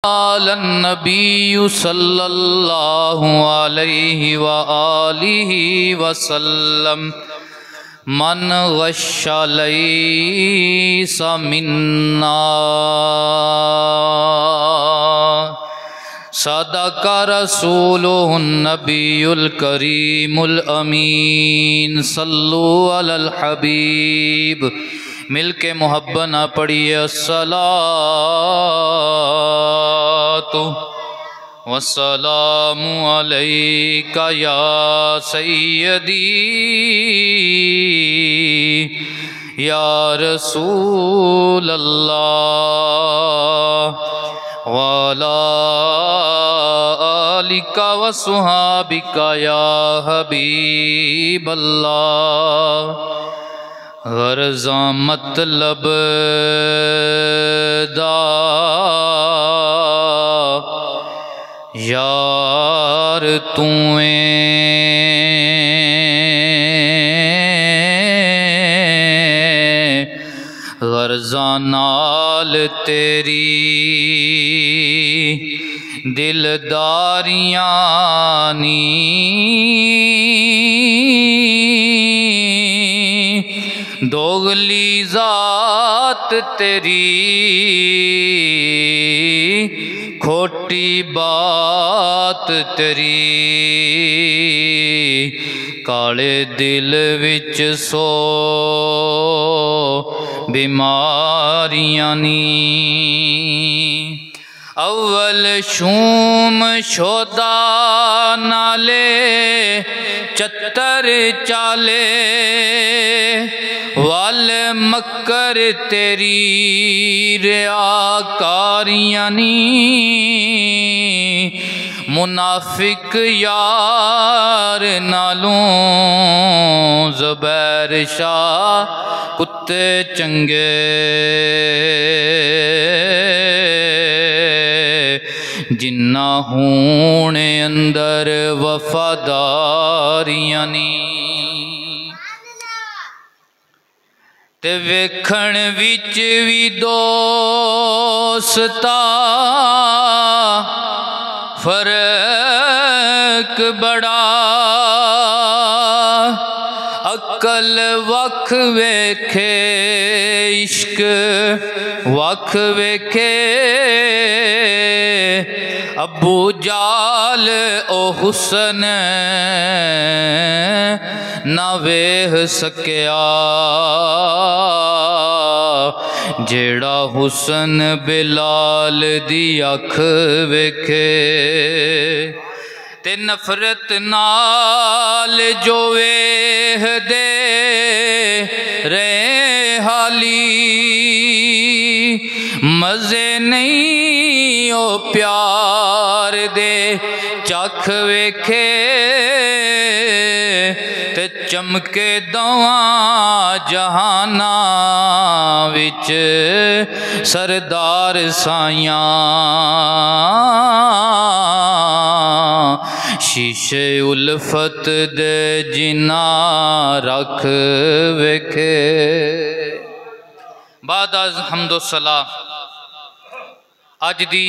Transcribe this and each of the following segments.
नबी सल्लल्लाहु अलैहि व आलिहि वसल्लम मन गश्शा लैसा मिन्ना सदका रसूलुहुन नबियुल करीमुल अमीन सल्लु अलल हबीब। मिल के मुहब्बत ना पढ़िए अस्सलातु वस्सलामु अलैका या सय्यदी या रसूल अल्लाह वाला आलिका व सुहाबिका या हबीब अल्लाह। गर्ज़ा मतलब दा यार तूएं गर्ज़ा नाल तेरी दिलदारियां नी दोगली जात तेरी खोटी बात तेरी काले दिल विच सो बीमारियां नी। अव्वल शूम शोदा नाले चत्तर चाले वाल मक्कर तेरी रियाकारियां नी मुनाफिक यार नालों ज़ुबैर शाह कुत्ते चंगे जिन्ना होने अंदर वफादारियां नी ते वेखण विच भी दोस्ता फर्क बड़ा अकल वख वेखे इश्क वख वेखे अबू जाल ओ हुसन ना वेह सकिया जेड़ा हुसन बिलाल दी अख वेखे ते नफरत नाल जो वेह दे रे हाली मजे नहीं ओ प्यार दे चख वेखे ते चमके दवा जहाना विच सरदार साइयां शीशे उल्फत दे जिना रख वेखे। बाद हम्दो सलाह अज दी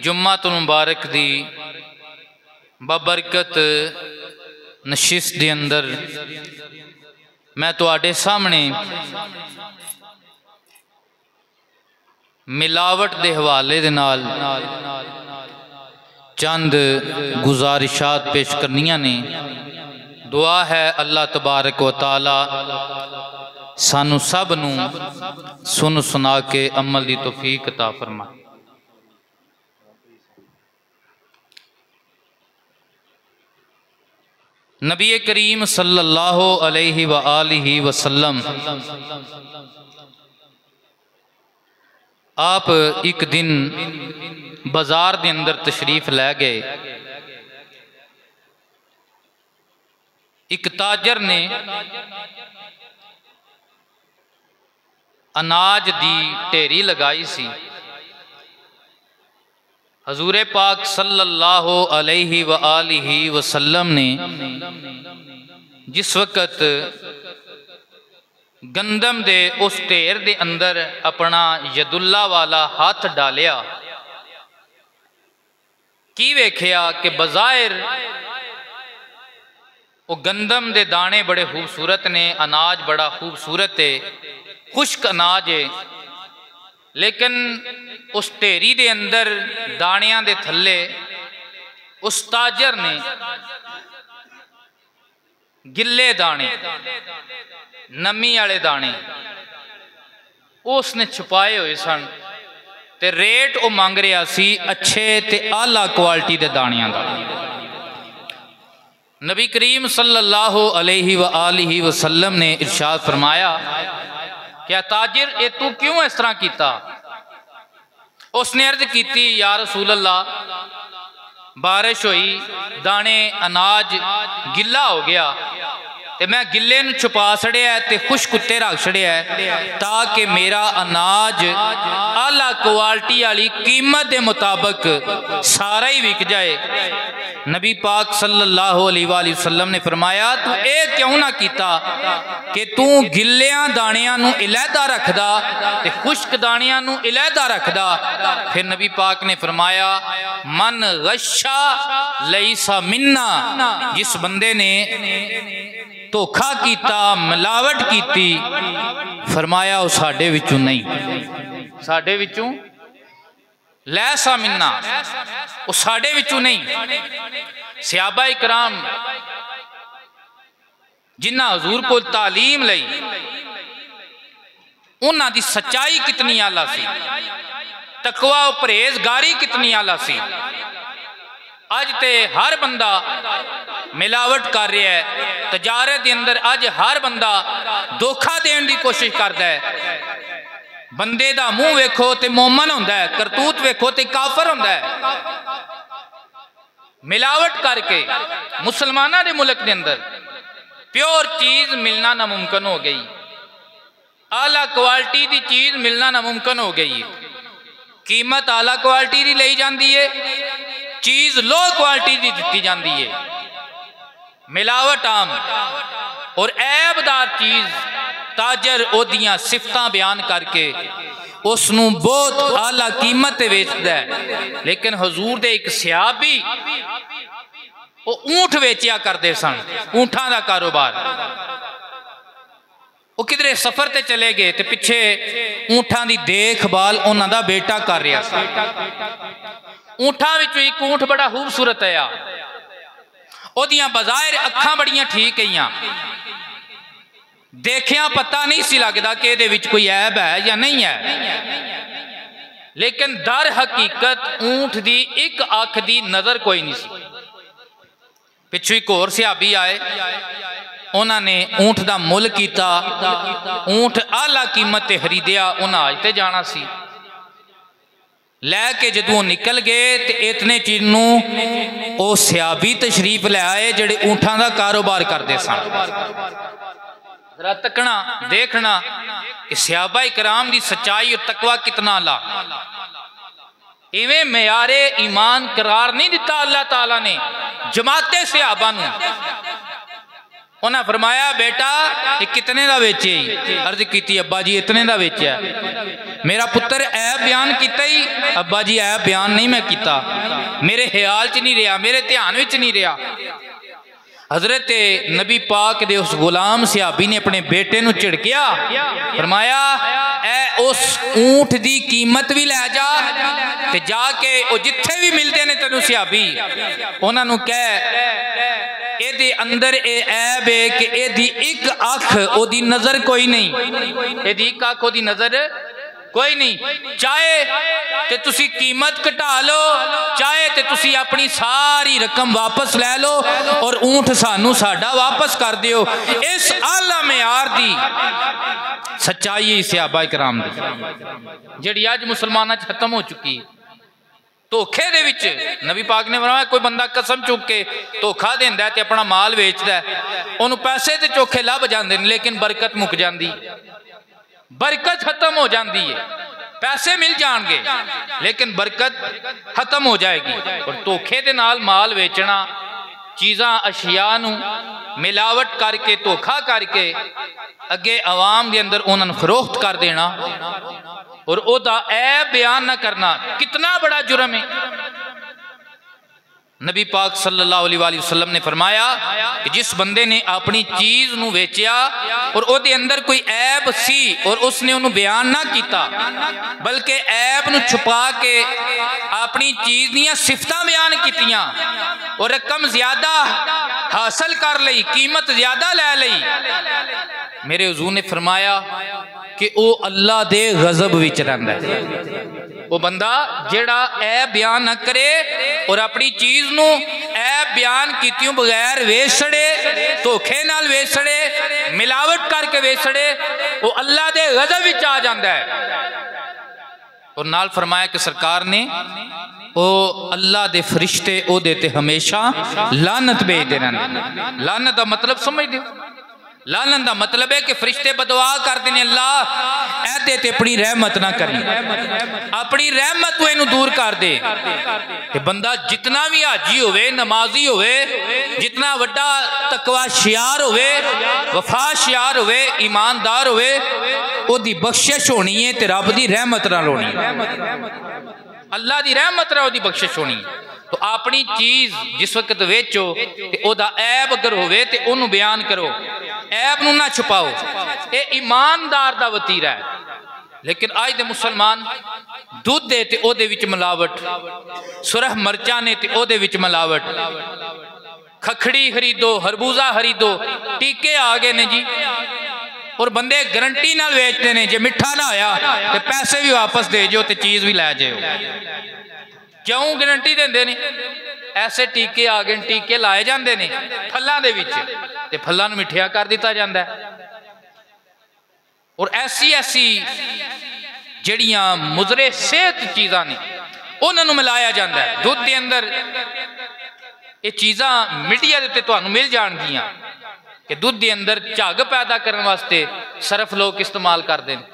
जुम्मतुल मुबारक दी बबरकत नशिस्त दे अंदर मैं तुहाडे सामने मिलावट दे हवाले दे नाल चंद गुजारिशात पेश करनियां ने। दुआ है अल्लाह तबारक व तआला सानू सब नू सुन सुना के अमल दी तौफीक अता फरमाए। नबी करीम सल्लल्लाहु अलैहि व आलिहि वसल्लम आप एक दिन बाजार के अंदर तशरीफ लै गए। एक ताजर ने अनाज दी ढेरी लगाई सी। हजूरे पाक सल्लल्लाहु अलैहि व आलिहि वसल्लम ने जिस वक़्त गंदम दे उस ढेर दे अंदर अपना यदुल्ला वाला हाथ डालिया की वेख्या कि बज़ाहिर वो गंदम के दाने बड़े खूबसूरत ने, अनाज बड़ा खूबसूरत है, खुश्क अनाज है, लेकिन उस ढेरी दे अंदर दाणियां दे थल्ले उस ताजर ने गिले दाने, नमी वाले दाने उसने छुपाए हुए सन। ते रेट वो मंग रहा सी अच्छे ते आला क्वालिटी के दाणियां दा। नबी करीम सल्लल्लाहु अलैहि वालिहि वसल्लम ने इरशाद फरमाया, क्या ताजिर ये तू क्यों इस तरह किया? उसने अर्ज की, या रसूल अल्लाह, बारिश हुई, दाने अनाज गिला हो गया ते मैं गिले नूं छुपा छड़िया ते खुश्क उत्ते रख छड़िया ताकि मेरा अनाज आला क्वालिटी वाली कीमत के मुताबिक सारा ही विक जाए। नबी पाक सल्लल्लाहु अलैहि वसल्लम ने फरमाया, तू ये क्यों ना किया कि तू गिलियां दाणियां नूं इलहदा रखदा ते खुश्क दाणियां नूं इलहदा रखदा। फिर नबी पाक ने फरमाया, मन गश्शा लैसा मिन्ना, जिस बंदे ने धोखा किया, मिलावट की, फरमाया वो साडे विचों नहीं, साडे विचों लैसा मिन्ना, वो साडे विचों नहीं। सहाबा इकराम जिन्हां हजूर को तालीम लई, उन्हां दी सच्चाई कितनी आला सी, तकवा परहेजगारी कितनी आला सी। अज ते हर बंदा मिलावट कर रहा है, तजारत के अंदर अज हर बंदा धोखा देने की कोशिश करता है। बंदे दा मुंह वेखो तो मोमन होंदा है, करतूत वेखो तो काफर होंदा है। मिलावट करके मुसलमाना के मुल्क के अंदर प्योर चीज मिलना नामुमकिन हो गई, आला क्वालिटी की चीज मिलना नामुमकिन हो गई। कीमत आला क्वालिटी की ली जाती है, चीज लो क्वालिटी की दी जाती है। मिलावट आम और ऐबदार चीज ताजर ओदियां सिफतां बयान करके उसनू बहुत आला कीमत वेचता है। लेकिन हजूर दे एक सहाबी वो ऊंट वेचिया करते सन, ऊंटां दा कारोबार। वो किधरे सफर ते चले गए तो पिछे ऊंटां दी देखभाल उन्हां दा बेटा कर रहा सी। ऊंटां विचों एक ऊंट बड़ा खूबसूरत आया, ओदियां बज़ाहिर अखां बड़ियां ठीक है, देखिया पता नहीं सी लगता कि इहदे विच कोई ऐब है या नहीं है। लेकिन दर हकीकत ऊंट दी एक अख दी नजर कोई नहीं सी। पिछू एक होर सहाबी आए, उन्होंने ऊंट का मुल किया, ऊंट आला कीमत ते खरीदिया, उन्हें हज ते जाना सी। लैके जदों निकल गए तो इतने चीज नूं ओ सहाबी तशरीफ ले आए जिहड़े ऊंटां दा कारोबार करते सन। जरा तकना देखना कि सहाबा इकराम दी सच्चाई और तकवा कितना ला। इवें मेयारे ईमान करार नहीं दिता अल्लाह ताला ने जमाते सहाबा नूं। उन्हें फरमाया, बेटा ये कितने का वेचे? अर्ज की, अब्बा जी इतने का वेचा। मेरा पुत्र ऐब बयान किया ही? अब्बा जी ऐब बयान नहीं मैं किया, मेरे ख्याल च नहीं रहा, मेरे ध्यान विच नहीं रहा। हजरत नबी पाक दे उस गुलाम सहाबी ने अपने बेटे नूं झिड़किया, फरमाया ए उस ऊंट दी कीमत भी लै जा ते जाके ओ जिथे भी मिलते ने तेनू सहाबी उन्हां नूं कह एदे अंदर ए ऐब है कि एदी एक अख ओदी नजर कोई नहीं, एदी एक अख ओदी नजर कोई नहीं। चाहे ते तुसी कीमत घटा लो, चाहे ते तुसी अपनी सारी रकम वापस लै लो और ऊंट सानू साडा वापस कर दियो। इस आला मेयार दी सच्चाई सहाबा इकराम दी जिहड़ी अज मुसलमानां च खत्म हो चुकी है। धोखे दे विच नबी पाक ने फरमाया, कोई बंदा कसम चुक के धोखा देंदा है ते अपना माल वेचदा है, उन्होंने पैसे ते चोखे लभ जांदे ने लेकिन बरकत मुक जांदी, बरकत खत्म हो जाती है। पैसे मिल जाएंगे लेकिन बरकत खत्म हो जाएगी। और धोखे दे नाल माल बेचना, चीज़ां अशिया नूं मिलावट करके धोखा करके अगे आवाम के अंदर उन्होंने फरोख्त कर देना और ओदा ऐब बयान न करना कितना बड़ा जुर्म है। नबी पाक सल्लल्लाहु अलैहि वसल्लम ने फरमाया कि जिस बंदे ने अपनी चीज़ नूं वेचिया और उहदे अंदर कोई ऐब सी और उसने उन्होंने बयान ना किया, बल्कि ऐब नूं छुपा के अपनी चीज़ दीयां सिफतां बयान कीतियां और रकम ज्यादा हासिल कर लई, कीमत ज्यादा लै लई, मेरे हुजूर ने फरमाया कि वह अल्लाह दे गज़ब विच रहिंदा है। वो बंदा जेड़ा ऐब बयान न करे और अपनी चीज़ नूं ऐब बयान कीतियों बगैर वेच छड़े, धोखे नाल वेच छड़े, मिलावट करके वेच छड़े, वो अल्लाह दे गज़ब विच आ जांदा है। और नाल फरमाया कि सरकार ने ओ अल्लाह दे फरिश्ते ओहदे ते हमेशा लानत भेजदे रहंदे। लानत दा मतलब समझदे हो? लानत दा मतलब है कि फरिश्ते बदुआ करते हैं, अल्लाह ऐदे ते अपनी रहमत ना करी, अपनी रहमत तू इनू दूर कर दे। कि बंदा जितना भी हाजी होवे, नमाजी होवे, जितना वड्डा तकवा शियार होवे, वफा शियार होवे, ईमानदार होवे, ओदी बख्शिश होनी है ते रब दी रहमत नाल होनी है, अल्लाह दी रहमत नाल ओदी बख्शिश होनी है। तो अपनी चीज़ जिस वक्त वेचो ते ओदा ऐब अगर होवे ते ओनू बयान करो, ऐब नू ना छुपाओ, ये ईमानदार दा वतीरा है। लेकिन आज दे मुसलमान दूध दे ते ओदे विच मिलावट, सुरख मरचा ने ते ओदे विच मिलावट, खखड़ी खरीदो, खरबूजा खरीदो, टीके आ गए ने जी, और बंदे गारंटी नाल बेचते हैं, जे मिठा ना होया ते पैसे भी वापस दे जो ते चीज़ भी लै जाओ। क्यों गारंटी देंदे ने? ऐसे टीके आ गए, टीके लाए जाते हैं फलों के विच ते फलों नूं मिठिया कर दिता जाता है। और ऐसी ऐसी जड़ियां मुजरे सेहत चीज़ां ने उन्होंने मिलाया जाता है दुध के अंदर। ये चीज़ां मीडिया के उत्ते तुहानूं मिल जाणगियां कि दुध के अंदर झग पैदा करने वास्ते सरफ लोग इस्तेमाल करते हैं।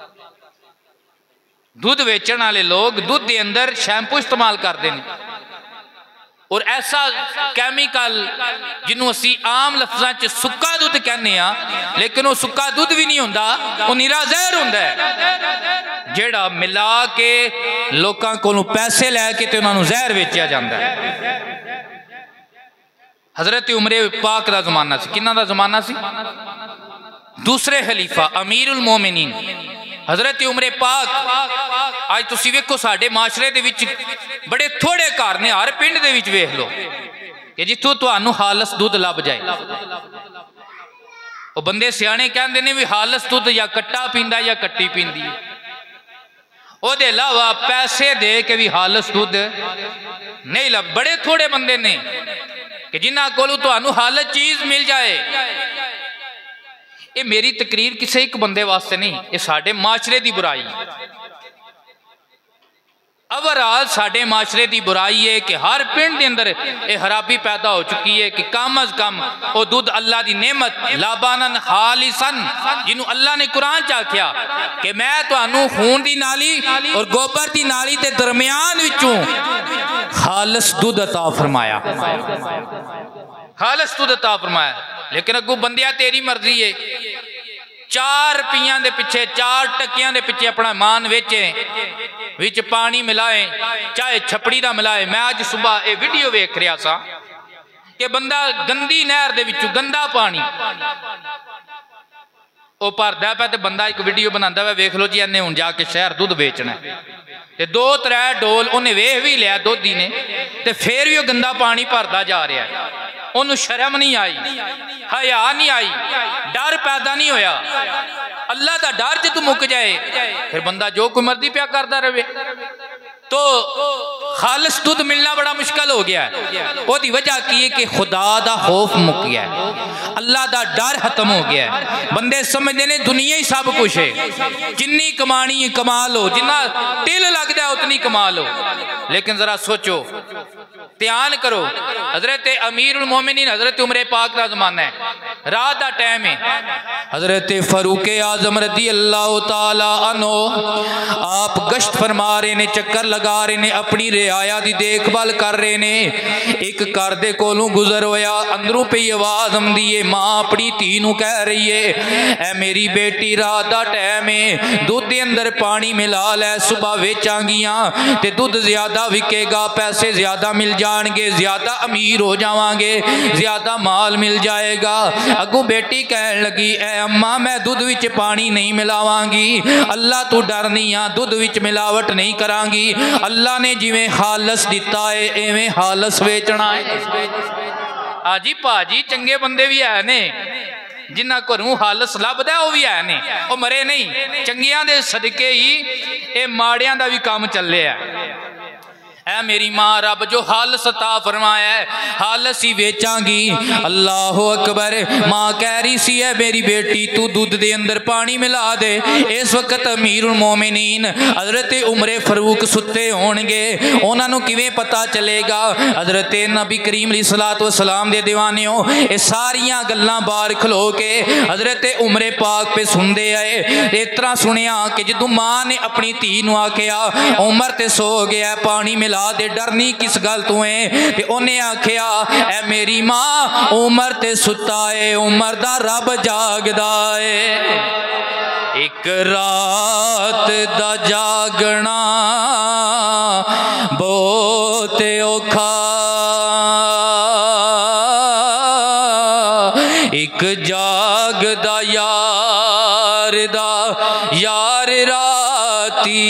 दुध वेचण वाले लोग दुध के अंदर शैंपू इस्तेमाल करते हैं और ऐसा कैमिकल जिन्हों असी आम लफ्ज़ां च सुक्का दुध कहने आ, लेकिन वो सुक्का दुध भी नहीं होंदा, वो निरा जहर होंदा है जेड़ा मिला के लोकां कोलों पैसे लैके ते उन्हां नूं जहर बेचिया जांदा है। हज़रत उमर पाक दा ज़माना सी। किन्ना दा ज़माना सी? दूसरे खलीफा अमीरुल मोमिनीन हज़रत उमर पाक। आज तुसीं वेखो साडे माशरे दे विच बड़े थोड़े घर ने, हर पिंड दे विच वेख लो कि जिथों तुहानूं हालस दुध लभ जाए। वो बंदे सियाणे कहंदे ने भी हालस दुध या कट्टा पींदा या कट्टी पींदी है, ओहदे अलावा पैसे दे के भी हालस दुध नहीं लभ। बड़े थोड़े बंदे ने कि जिन्हां कोलों तुहानूं हालस चीज़ मिल जाए। ये मेरी तकरीर किसी एक बंदे वास्ते नहीं, ये साडे माशरे की बुराई। ओवरऑल साडे माशरे की बुराई है कि हर पिंड के अंदर ये खराबी पैदा हो चुकी है कि कम अज कम वो दुध अल्लाह की नेमत लाबानन खालिसन, जिन्हों अल्लाह ने कुरान च आख्या कि मैं तुहानूं खून की नाली और गोबर की नाली के दरम्यान विचों खालस दुध अता फरमाया, खालस दुध अता फरमाया। लेकिन अगू बंदिया तेरी मर्जी है, 4 रुपया के पिछे 4 टकिया के पिछे अपना मान वेचे, विच पानी मिलाए, चाहे छपड़ी का मिलाए। मैं अज सुबह ये वीडियो वेख रहा सा कि बंदा गंदी नहर दे विचों गंदा पानी वो भरदा पे, बंदा एक वीडियो बनाता है, वेख लो जी इन्हें हुण जाके शहर दुध बेचना ते 2-3 डोल उन्हें वेख भी लिया दोधी ने, ते फिर भी वो गंदा पानी भरदा जा रहा है। उन्होंने शर्म नहीं आई, हया नहीं आई, डर पैदा नहीं होया। अल्लाह का डर जो मुक जाए फिर बंदा जो कोई मर्जी प्या करता रहे। तो खालिस दुध मिलना बड़ा मुश्किल हो गया है। उसकी वजह की है कि खुदा का खौफ मुक गया है, अल्लाह का डर खत्म हो गया है। बंदे समझते हैं दुनिया ही सब कुछ है, जिन्नी कमानी कमा लो, जिन्ना तिल लगता है उतनी कमा लो। लेकिन जरा सोचो, ध्यान करो, हजरत अमीरुल मोमिनीन हजरत उमर पाक का जमाना है, रात का टाइम है। हजरत फारूक आजम रज़ी अल्लाह तआला अन्हु आप गश्त फरमा रहे ने, चक्कर लगा रहे ने, अपनी रियाया की देखभाल कर रहे ने। एक घर दे कोलों गुजर होया, अंदरों पे आवाज आंदी है, मां अपनी धी नूं कह रही है, ऐ मेरी बेटी रात का टाइम है, दुध के अंदर पानी मिला लै, सुबह वेचांगियां ते दुध ज्यादा विकेगा, पैसे ज्यादा मिल जाएंगे, ज़्यादा अमीर हो जावांगे, ज़्यादा माल मिल जाएगा। अगू बेटी कहन लगी, ए अम्मा मैं दुध विच पानी नहीं मिलावांगी, अल्लाह तू डरनी आ, दुध विच मिलावट नहीं करांगी। अल्लाह ने जिवें हालस दिता है एवें हालस वेचना है। हाजी भाजी चंगे बंदे भी है ने, जिन्ना घरों हालस लभदा वो भी है ने, वो मरे नहीं। चंगियां दे सदके ही ये माड़ियां दा भी काम चले। ऐ मेरी माँ रब जो हालस अता फरमाया है, हालस ही बेचांगी। अल्लाह अकबर। माँ कह रही सी है मेरी बेटी तू दूध दे अंदर पानी मिला दे। इस वक्त अमीरुल मोमिनीन हजरत उमरे फरूक सुते होणगे, उन्होंने किवें पता चलेगा? हजरत नबी करीम अलैहिस्सलातु वस्सलाम दे दीवानियों ये सारियां गल्लां बाहर खलो के हजरत उमरे पाक पे सुनते आए। इस तरह सुनिया कि जदों माँ ने अपनी धी नूं आखिया उमर ते सो गया, पानी मिला दे, डरनी किस गल तू है? ते उन्हें आखिया ऐ मेरी माँ उमर ते सुता है, उमर दा रब जागदा है। एक रात दा जागना बहुत औखा, एक जागदा यार दा यार राती,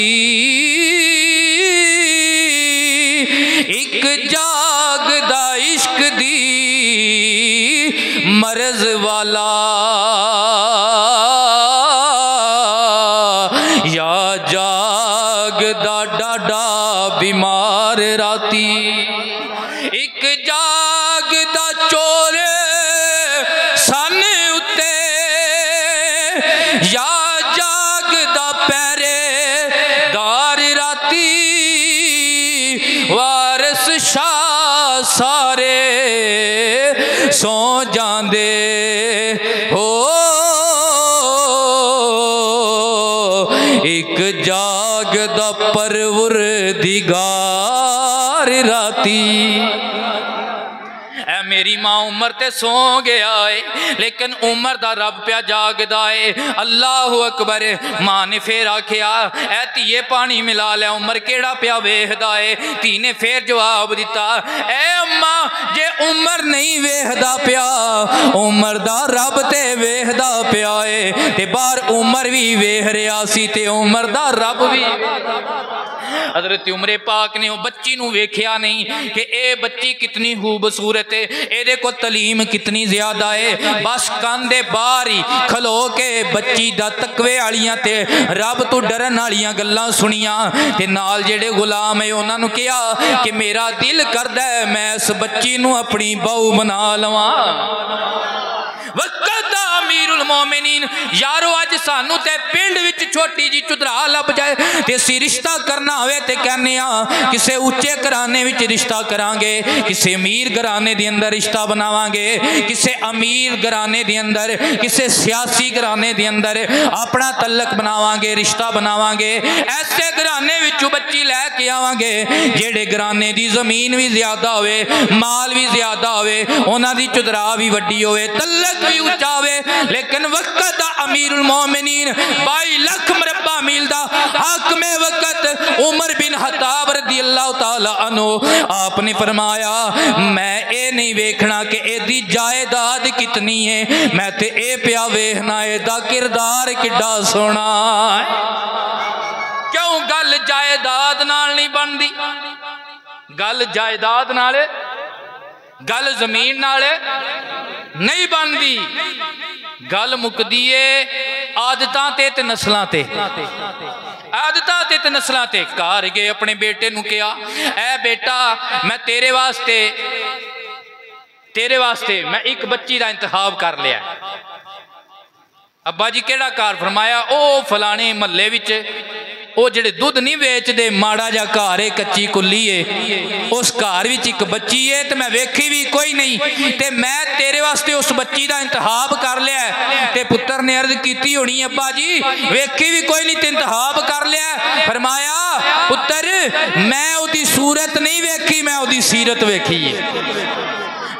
एक जागदा इश्क दी मरज वाला, या जागदा डाडा बीमार राती। एक जागदा चोर सन उत्ते, या जागदा पहरेदार राती। वारस शाह सारे सो जांदे हो, एक जागदा परवरदिगार राती। ऐ मेरी माँ उमर ते सो गया है, लेकिन उमर दा रब प्या जागदा है। अल्लाह अकबर। माँ ने फिर आखिया ऐ धीए पानी मिला लिया, उमर केड़ा प्या वेखदा है? धी ने फिर जवाब दिता ऐ अम्मा जे उमर नहीं वेखदा प्या, उमर दा रब ते वेखदा प्या है। ते बाहर उमर भी वेख रहा सी ते उमर दा रब भी। हजरत उमरे पाक ने बच्ची नूं वेख्या नहीं कि ए बच्ची कितनी खूबसूरत है, एदे को तलीम कितनी ज्यादा है। बस कांदे बाहर ही खलो के बच्ची दा तकवे वालियां ते रब तो डरन वालियां गल्लां सुनियां ते नाल जेड़े गुलाम है उन्हां नूं कहा कि मेरा दिल करदा है मैं इस बच्ची नूं अपनी बहू बना लवां। वक़्त अमीरुल मोमिनीन यारो अज सानू ते पिंड विच छोटी जी चुदरा लभ जाए ते असीं रिश्ता करना होवे ते कहने आ किसे उच्चे घराने विच रिश्ता करांगे, किसे अमीर घराने दे अंदर रिश्ता बनावांगे, किसे अमीर घराने दे अंदर किसे सियासी घराने दे अंदर अपना तलक बनावांगे, रिश्ता बनावांगे। ऐसे घराने विचों बच्ची लैके आवांगे जेड़े घराने दी जमीन भी ज्यादा होवे, माल भी ज्यादा होवे, उन्हां दी चुदरा भी वड्डी होवे, तलक भी उच्चा होवे। लेकिन वक़्त अमीरुल मोमिनीन 22 लाख मरबा मील दा हाकिम वक़्त उमर बिन खत्ताब रज़ियल्लाहु ताला अन्हु आपने फरमाया मैं ये नहीं वेखना कि एदी जायदाद कितनी है, मैं ते ए पिया वेखना एदा किरदार किड्डा सोहना है। क्यों गल जायदाद नाल नहीं बनदी, गल जायदाद नाल, गल जमीन नाल नहीं बनदी, गल मुकदी है आदतां ते नस्लां ते, आदतां ते नस्लां ते। घर गए अपने बेटे नूं कहा ऐ बेटा मैं तेरे वास्ते मैं एक बच्ची का इंतखाब कर लिया। अब्बा जी केड़ा घर? फरमाया ओ फलाने महल्ले विच वो जेड़े दुध नहीं बेचते, माड़ा जा घर है, कच्ची कुल्ली है, उस घर विच एक बच्ची है ते मैं वेखी भी कोई नहीं ते मैं तेरे वास्ते उस बच्ची का इंतखाब कर लिया। ते पुत्र ने अर्ज की होनी अब्बा जी वेखी भी कोई नहीं ते इंतखाब कर लिया। फरमाया पुत्र मैं उसकी सूरत नहीं वेखी, मैं उसकी सीरत वेखी है।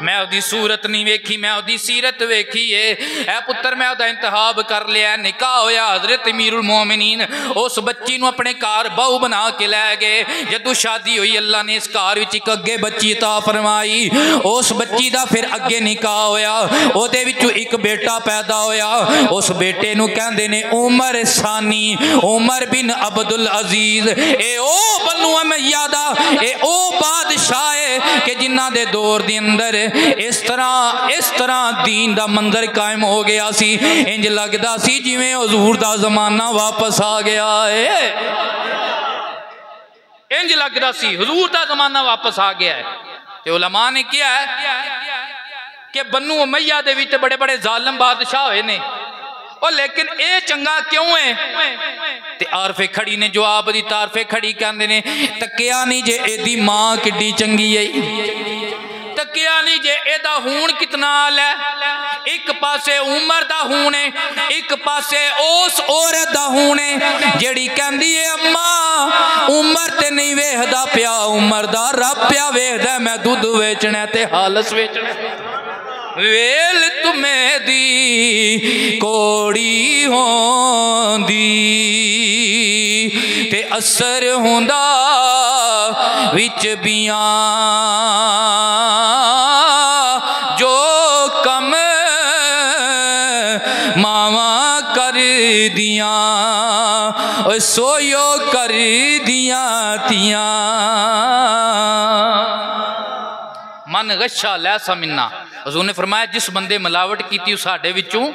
मैं उसकी सूरत नहीं वेखी, मैं उसकी सीरत वेखी है। ऐ पुत्र मैं उसका इंतखाब कर लिया, निकाह होया हजरत अमीरुल मोमिनीन उस बच्ची नूं अपने घर बहू बना के लै गए। जदों शादी हुई अल्लाह ने इस घर विच एक अगे बच्ची अता फरमाई। उस बच्ची का फिर अगे निकाह होया, उहदे विचों एक बेटा पैदा होया। उस बेटे नूं कहंदे ने उमर सानी, उमर बिन अब्दुल अजीज। ए ओ बनु उमैया दा ए ओ बादशाह है कि जिन्हां दे दौर दे अंदर इस तरह दीन दा मंजर कायम हो गया सी। इंज लगदा सी जिवें हुजूर दा जमाना वापस आ गया है। इंज लगदा सी हुजूर दा जमाना वापस आ गया है। ते उलमा ने किया है कि बनु उमैया दे विच बड़े बड़े जालिम बादशाह होए ने, और लेकिन ये चंगा क्यों है? ते आरफे खड़ी ने जवाब दी। तारफे खड़ी कहंदे ने तकिया नहीं जे एदी मां किड्डी चंगी है, तकिया नहीं जे एदा हूण कितना आल है। एक पासे उमर दा हूण है, एक पासे उस औरत दा हूण है जेड़ी कहंदी है अम्मा उमर ते नहीं वेखदा पिया, उमर दा रब पिया वेखदा, मैं दुध वेचना ते हालस वेचना। वेल तुम्हें दी कोड़ी होंदी ते असर होंदा विच बियां, जो कम मावा कर दियां सोयो कर दियां तियां। मन गशा लैसा मिन्ना, हजूर ने फरमाया जिस बंदे मिलावट की साडे विचों।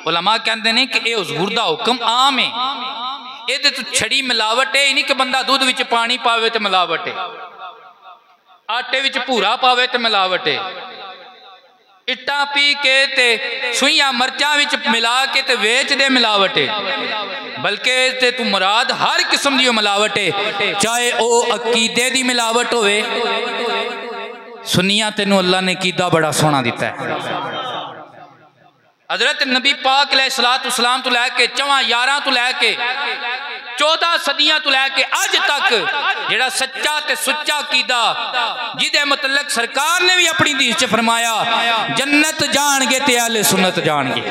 उलमा कहते हैं कि यह हजूर दा हुक्म आम है, ये तो छड़ी मिलावट है। नहीं कि बंदा दूध विच पानी पावे तो मिलावट है, आटे विच भूरा पावे तो मिलावट है, इट्टा पी के ते सुइयां मरचां विच मिला के ते वेच दे मिलावट है। बल्कि ते तू मुराद हर किस्म दी मिलावट है, चाहे वो अकीदे दी मिलावट होवे। सुनिया तेनू अल्लाह ने कीदा बड़ा सोना दिता है। हजरत नबी पाक अलैहिस्सलाम तो लैके 4 तो लैके 14 सदियां तो लैके अज तक जेड़ा सच्चा ते सुच्चा कीदा जिदे मतलब सरकार ने भी अपनी दीस च फरमाया जन्नत जाणगे ते अहले सुन्नत जाणगे।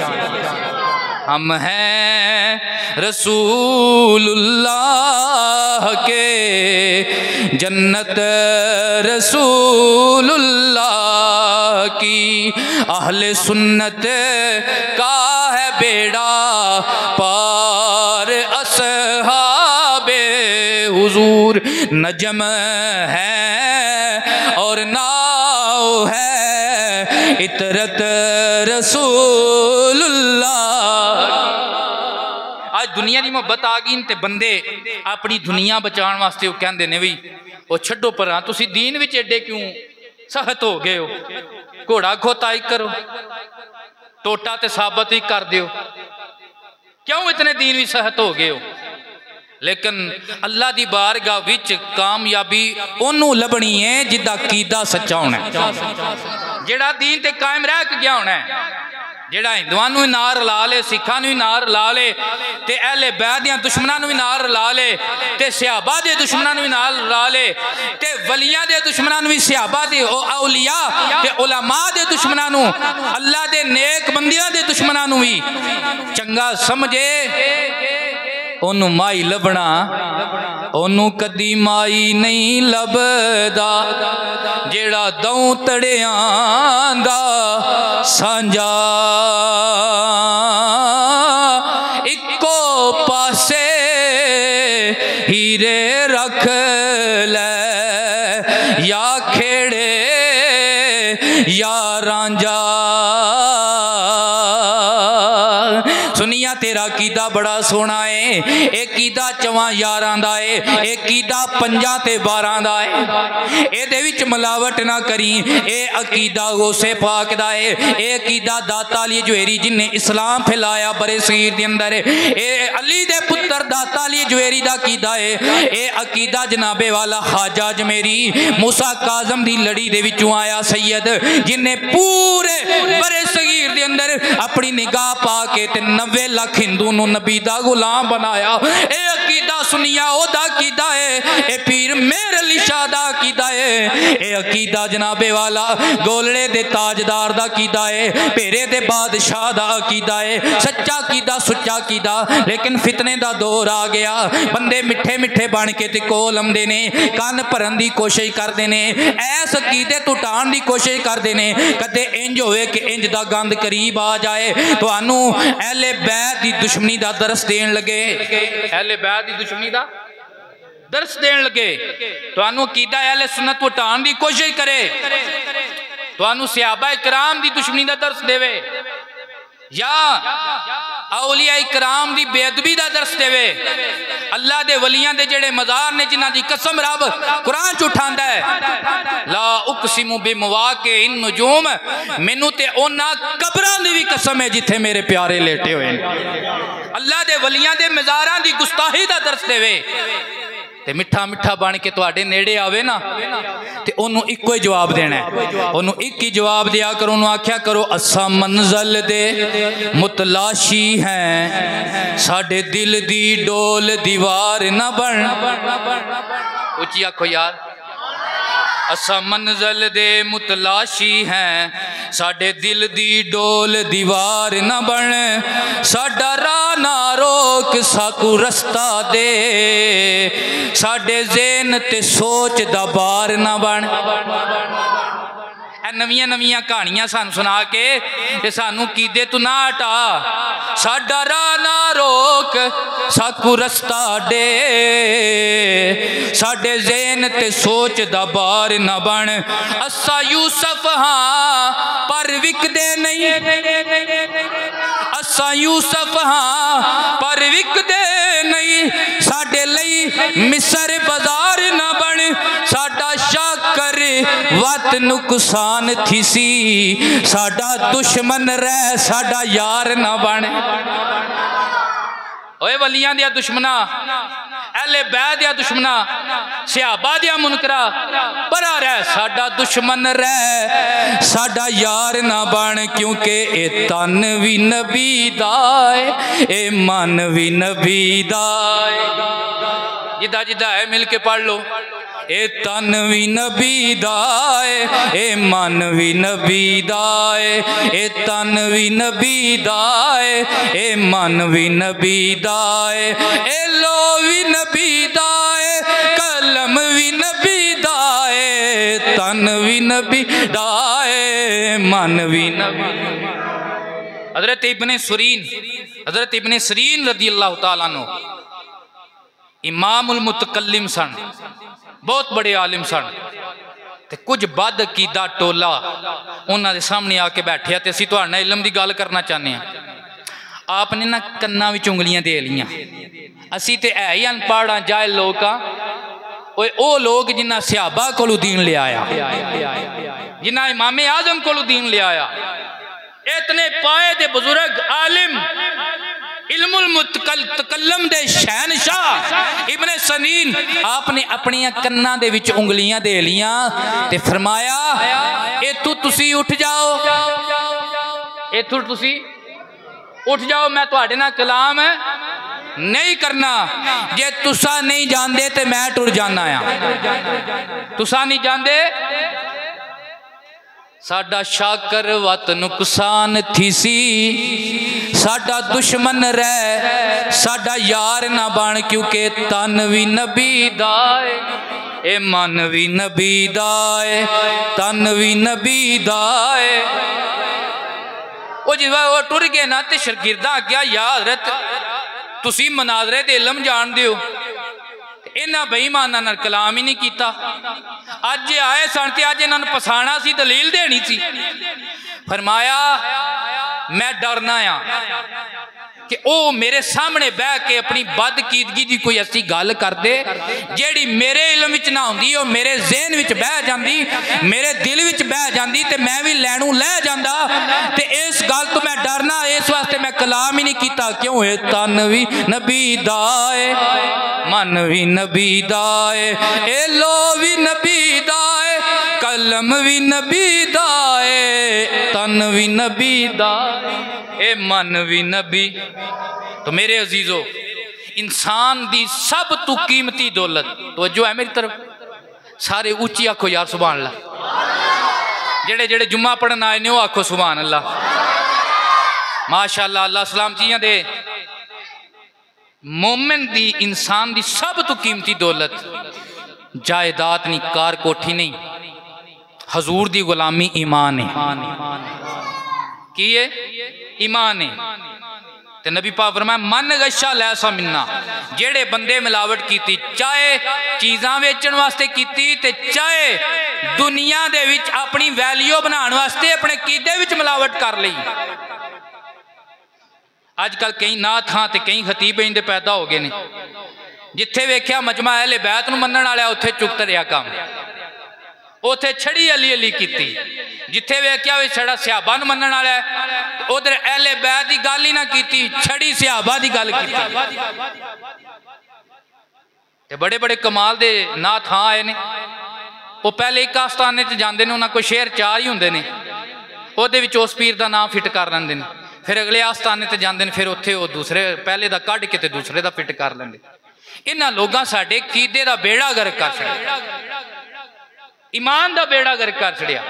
हम हैं रसूलुल्लाह के जन्नत रसूलुल्लाह की, अहले सुन्नत का है बेड़ा पार असहाबे हुजूर। नजम है और नाव है इतरत रसूलुल्लाह। आज दुनिया की मोहब्बत आ गई ते बंदे अपनी दुनिया बचाने वास्ते वो कहते ने भी वो छड्डो पर तुसी दीन विच एडे क्यों सख्त हो गए हो, घोड़ा खोताई करो, टोटा ते साबत ही कर दियो, क्यों इतने दीन भी सख्त हो गए हो। लेकिन अल्लाह दी बारगाह विच कामयाबी ओनू लभनी है जिदा कीदा सच्चा होना है, जेड़ा दीन ते कायम रह के गया होना है। जेड़ा हिंदुआं नूं नार ला ले, सिखां नूं नार ला ले, ते अहले बैत दियां दुश्मनां नूं नार ला ले, ते सहाबा दे दुश्मनां नूं नार ला ले, ते वलियां दे दुश्मनां नूं सहाबा दे औलिया ते उलमा दे दुश्मनां नूं, अल्लाह दे नेक बंदियां दे दुश्मनां नूं भी चंगा समझे, ओनू माई लभना, ओनू कदी माई नहीं लभदा जेड़ा दौं तड़ियां दा सांझा इक्को पासे हीरे रख ले या खेड़े या रांझा। सुनिया तेरा कीदा बड़ा सोना है, एक कीदा 4 यारां दा है, एक कीदा 5 ते 12 दा है। एदे विच मिलावट ना करी, ए अकीदा गौसे पाक दा है, ए अकीदा दाता अली जवेरी जिन्ने इस्लाम फैलाया बरे सगीर दे अंदर, ए अली दे पुत्र दाता अली जवेरी दा कीदा है, ए अकीदा जनाबे वाला ख्वाजा अजमेरी मूसा काज़म दी लड़ी दे विचों आया सैयद जिन्ने पूरे बरे सगीर दे अंदर अपनी निगाह पा के 90 लाख हिंदू नू नबी दा गुलाम बनाया। ए अकीदा सुनिया ओदा कीदा है, ए पीर मेर अली शाह दा कीदा है, ए अकीदा जनाबे वाला गोलड़े दे ताजदार दा कीदा है, भेरे दे बादशाह दा कीदा है, सच्चा कीदा सुच्चा कीदा। लेकिन फितने दा दौर आ गया, बंदे मिठे मिठे बन के ते कोल आउंदे ने, कन भरन दी कोशिश करदे ने, ऐस अकीदे तो टाण दी कोशिश करदे ने, कदे इंज होए कि इंज दा गंद करीब आ जाए, तुहानू अहले बैत दी दुश्मनी दा दरस देन लगे, अहले बैत दी दुश्मनी दा दरस देन लगे, तुहानू अकीदा अहले सुन्नत तो हटाने की कोशिश करे, तुहानू सहाबा इकराम दी दुश्मनी दा दरस देवे, या औलिया इकराम दी बेअदबी दा दरस देवे, अल्लाह दे वलियां दे जेड़े मज़ार ने जिन्हां दी कसम रब कुरान च उठांदा है, ला उक़सिमु बिमवाक़ि इन नुजूम, मैनू ते उन्हां कबरां दी भी कसम है जिथे मेरे प्यारे लेटे हुए हैं। अल्लाह दे वलियां दे मज़ारां दी गुस्ताही दा दरस देवे ते मिठा मिठा बन के तुहाडे नेड़े आवे ना, ते ओनू इक्को ही जवाब देना है, ओनू एक ही जवाब दिया करो, ओनू आख्या करो असा मंजल दे मुतलाशी हैं, साडे दिल दी डोल दीवार न बन, उची आखो यार, असा मंजल दे मुतलाशी हैं, साडे दिल दी डोल दीवार न बन, साडा राह ना रोक साकू रस्ता दे, साडे ज़हन ते सोच दा बार ना बन। नवियां नवियां कहानियां सानू सुना के सानू कीदे तू ना हटा, साडा राह ना रोक साकू रस्ता दे, साडे ज़हन ते सोच दा बार ना बन, असा यूसुफ हाँ पर विकदे नहीं, असा यूसुफ हाँ पर विकदे नहीं, साडे लई मिसर बाजार ना बन, साडा शाकर वत नुकसान थी सी, साडा दुश्मन रह साडा यार ना बन। ओए वलियां दिया दुश्मना, अहले बैत दिया दुश्मना, सहाबा दिया मुनकरा, परा रह साडा दुश्मन रह साडा यार ना बन, क्योंकि ए तन भी नबी दा है, ए मन भी नबी दा है, जिदा जिदा है मिल के पढ़ लो, ए तन भी नबी दा है, ए मन भी नबी दा है, ए तन भी नबी दा है, ए मन भी नबी दा है, ए लो भी नबी दा है, कलम भी नबी दा है, तन भी नबी दा है, मन भी नबी। हजरत इब्ने सीरीन रज़ी अल्लाह तआला अन्हु इमामुल मुतकल्लिम सन, बहुत बड़े आलिम सन, ते कुछ बद अकीदा टोला उन्हां दे सामने आके बैठे, ते असीं तुहाडे नाल इल्म दी गल करना चाहते हैं। आपने ना कन्नां विच उंगलियां दे लियां, असीं ते है ही अनपढ़ हाँ, जाहिल लोग हाँ, ओ लोग जिन्हां सहाबा कोलों दीन ले आया, जिन्हां इमामे आजम कोलों दीन ले आया, इतने पाए दे बुजुर्ग आलिम इल्मुल मुतकल्लम दे शहनशाह इब्ने सीरीन, आपने अपनी कन्नां दे विच उंगलियां दे लियां ते फरमाया इत्थों तुसी उठ जाओ, इत्थों तुसी उठ जाओ, मैं तुहाडे नाल कलाम नहीं करना, जे तुसा नहीं जानदे ते मैं टुर जाना आ, तुसा नहीं जानदे साडा शाकर वत नुकसान थी सी, साडा दुश्मन रह साडा यार ना बन, क्योंकि तन भी नबी दा है, ए मन भी नबी दा है, तन भी नबी दा है। वो जिस बार वो टुर गए ना, तो शागिर्दां आख्या या हज़रत तुसी मनाजरे ते इल्म जानदे हो, इन्हां बेईमानां नाल कलाम ही नहीं कीता, अज आए सन ते अज इन्हां नूं फसाना सी, दलील देनी सी। फरमाया मैं डरना आ कि वो मेरे सामने बह के अपनी बदकीदगी की कोई ऐसी गल कर दे जेड़ी मेरे इल्म विच ना होंदी, वो मेरे ज़हन विच बह जांदी, मेरे दिल विच बह जांदी, ते मैं भी लैनू लै जांदा, ते इस गल तो मैं डरना, इस वास्ते मैं कलाम ही नहीं कीता। क्यों है तन भी नबी दा है, मन भी नबी दा है, ए लो भी नबी दा है, कलम भी नबी दा है, तन भी नबी दा, ए मन भी नबी। तो मेरे अजीजों, इंसान दी सब तू कीमती दौलत, तवज्जो है मेरी तरफ, सारे उच्ची आखो यार सुभान अल्लाह। जेड़े जेड़े जुम्मा पढ़न आए ने वो आखो सुभान अल्लाह, माशाअल्लाह। अल्लाह सलाम जियां दे। मोमिन दी, इंसान दी सब तू कीमती दौलत जायदाद नहीं, कार कोठी नहीं, हजूर दी गुलामी ईमान है। की है? ईमान है। ते नबी पाक फरमाया मन गशा लैसा मिन्ना, जेड़े बंदे मिलावट की, चाहे चीज़ां वेचण वास्ते की ते चाहे दुनिया दे विच अपनी वैल्यू बनाने वास्ते अपने कीदे विच मिलावट कर ली। अजकल कई नाथां ते कई खतीब इंदे पैदा हो गए ने, जिथे वेख्या मजमा अहले बैत नूं मनण वाला उत्थे चुक तरिया काम, उथे छड़ी अली अली की, जिथे वेख्या वे छड़ा सिहाबा नूं मनण वाला उधर अहले बैत की गल ही ना की, छड़ी सिहाबा की गल की। बड़े बड़े कमाल दे नाथ हाँ आए ने, वो पहले एक आस्थाने च जाते हैं, उन्होंने कोई शेर 4 ही होंगे ने, उहदे विच उस पीर का नाम फिट कर लेंगे ने, फिर अगले आस्थाने ते जाते हैं, फिर उत्थे वो दूसरे पहले का कढ़ के दूसरे का फिट कर लेंगे। इन्हां लोगों साडे कीदे का बेड़ा गर्क कर छड़िया, ईमान का बेड़ा गर्क कर छड़िया।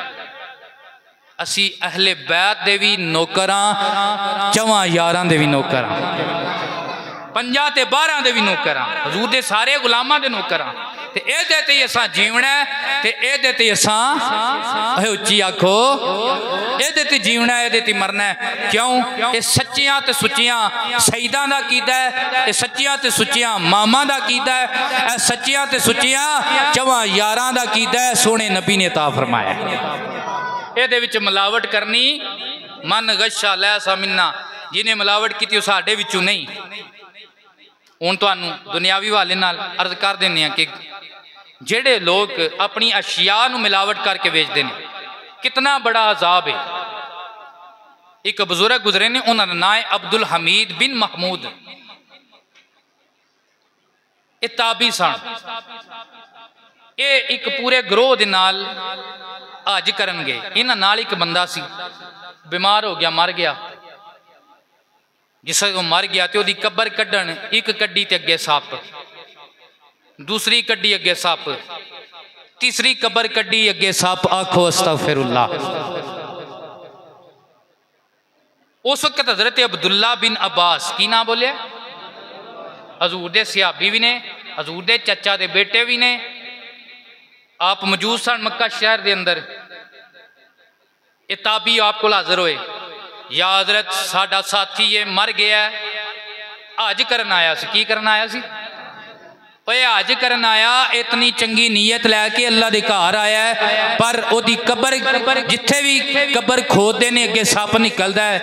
असी अहले बैत दे भी नौकर हाँ, 4 यारां दे भी नौकर हाँ, 5 ते 12 दे भी नौकर हाँ, हजूर दे सारे गुलामां दे नौकर हाँ। ते एहदे ते असां जीवना है, ते एहदे ते असां उच्ची आखो, एहदे ते जीवना है, एहदे ते मरना है। क्यों? ये सच्चियां ते सुच्चियां शहीदां दा कीदा है, ये सच्चियां ते सुच्चियां मामा दा कीदा है, सच्चियां ते सुच्चियां 4 यारां दा कीदा है। सोने नबी ने ता फरमाया एहदे विच मिलावट करनी मन गशा लैसा मिन्ना, जिन्हें मिलावट की वो साडे विचों नहीं। हुण तुहानूं दुनियावी वाले नाल अर्ज कर देने कि जेड़े लोग अपनी अशिया नूं मिलावट करके बेचते हैं, कितना बड़ा अजाब है। एक बुजुर्ग गुजरे ने, उन्होंने नाम है अब्दुल हमीद बिन महमूद, ये ताबी सन। ये एक पूरे ग्रोह दे नाल हज करन गए, इन्हां नाल एक बंदा सी बीमार हो गया, मर गया। जिस वो मर गया तो उसकी कबर कड्ढन, एक कड्डी ते अगे सप, दूसरी कड्डी अगे सप, तीसरी कबर कड्डी अगे सप। आखो अस्तगफिरुल्लाह। उस वक्त हजरत अब्दुल्ला बिन अब्बास की ना बोलिया, हजूर दे सिहाबी भी ने, हजूर दे चचा दे बेटे भी ने, आप मौजूद सन मक्का शहर के अंदर। ये ताबी आपको हाजिर होए, या हजरत साडा साथी ये मर गया, हज करन आया सी। की करन आया सी? हज करन आया, इतनी चंगी नीयत लैके अल्लाह दे घर आया है, पर ओदी कबर जिथे भी कबर खोदते ने अगे सप निकलता है।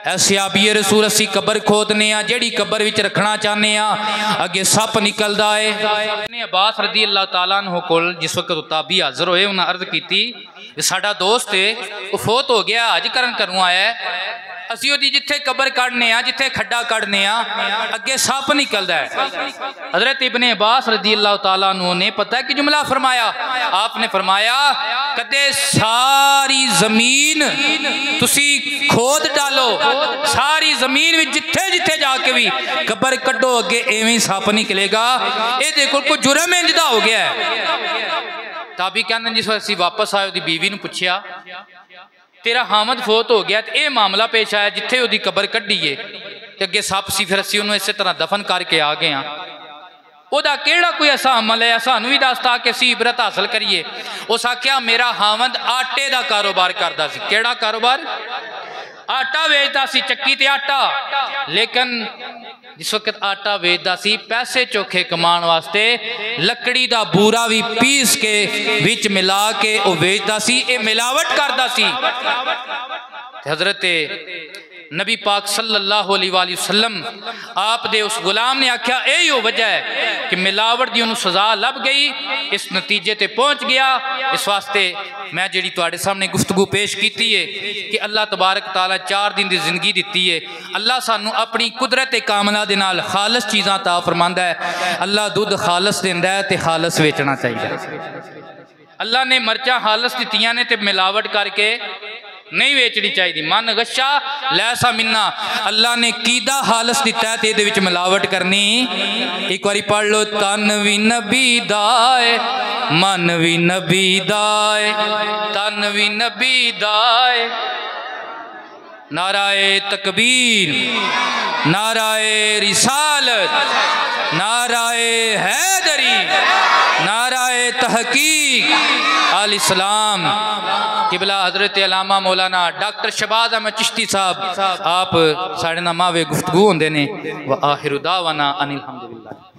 ऐसे आबिए रसूल असी कबर खोदने आ, जेड़ी कबर विच रखना चाहने आ अगे सप निकलता है। अब्बास रदी अल्लाह तआला अन्हु कोल जिस वक्त ताबी हाजिर होए, उन्हें अर्ज की साडा दोस्त है वो फोत हो गया, हज करन घरों आया है, असी ओदी जिथे कबर कढ़ने आ, जिथे खड्डा कढ़ने आ अगे सप निकलता है। हजरत इब्ने अब्बास रजी अल्लाह तआला अन्हु ने पता है कि जुमला फरमाया, आपने फरमाया कदे सारी जमीन तुसी खोद डालो, सारी जमीन में जिथे जिथे जाके भी कबर कड्डो अगे एवं सप निकलेगा। ये देखो कोई जुर्म इंजदा हो गया है। ताबी कहते जिस असी वापस आए, उसकी बीवी ने पूछा तेरा हामद फोत हो गया, तो यह मामला पेश आया जिथे उसकी कबर कढ़ी है तो अगे सप सी, फिर असी उन्होंने इस तरह दफन करके आ गए हाँ। वह केड़ा कोई ऐसा अमल है सानू भी दसता कि असी इबरत हासिल करिए। उस आख्या मेरा हामद आटे का कारोबार करता सी। केड़ा कारोबार? आटा वेचता सी, चक्की ते आटा। लेकिन जिस वक्त आटा वेचता सी, पैसे चोखे कमाने वास्ते लकड़ी का बूरा भी पीस के विच मिला के वो वेचता सी, ये मिलावट करता सी। हजरत नबी पाक सल्लल्लाहु अलैहि वसल्लम आप दे उस गुलाम ने आख्या यही वजह है कि मिलावट की उन्होंने सजा लभ गई, इस नतीजे ते पहुँच गया। इस वास्ते मैं जी तुहाडे सामने गुफ्तगू पेश की है कि अल्लाह तबारक तआला 4 दिन की जिंदगी दी है। अल्लाह सानू अपनी कुदरत कामला दे नाल खालस चीज़ां ता फरमांदा है। अल्लाह दुध खालस दिंदा है ते खालस वेचना चाहिए। अल्लाह ने मर्चा खालस दित्तियां ने ते मिलावट करके नहीं वेचनी चाहिए। मन गशा लैसा मिन्ना, अल्लाह ने कीदा हालस दिता है ते दे विच मिलावट करनी। एक बारी पढ़ लो, तन भी नबी दाए मन भी नबी दाए, तन भी नबी दाए। नाराए तकबीर, नाराए रिसालत, नाराए हैदरी, नाराए तहकीक अल इस्लाम। किबला हजरत अल्लामा मौलाना डॉक्टर शहबाज अहमद चिश्ती साहब आप साढ़े नाल मावे गुफ्तगू होंदे ने। व आखिर दावाना अनिल हम्दुलिल्लाह।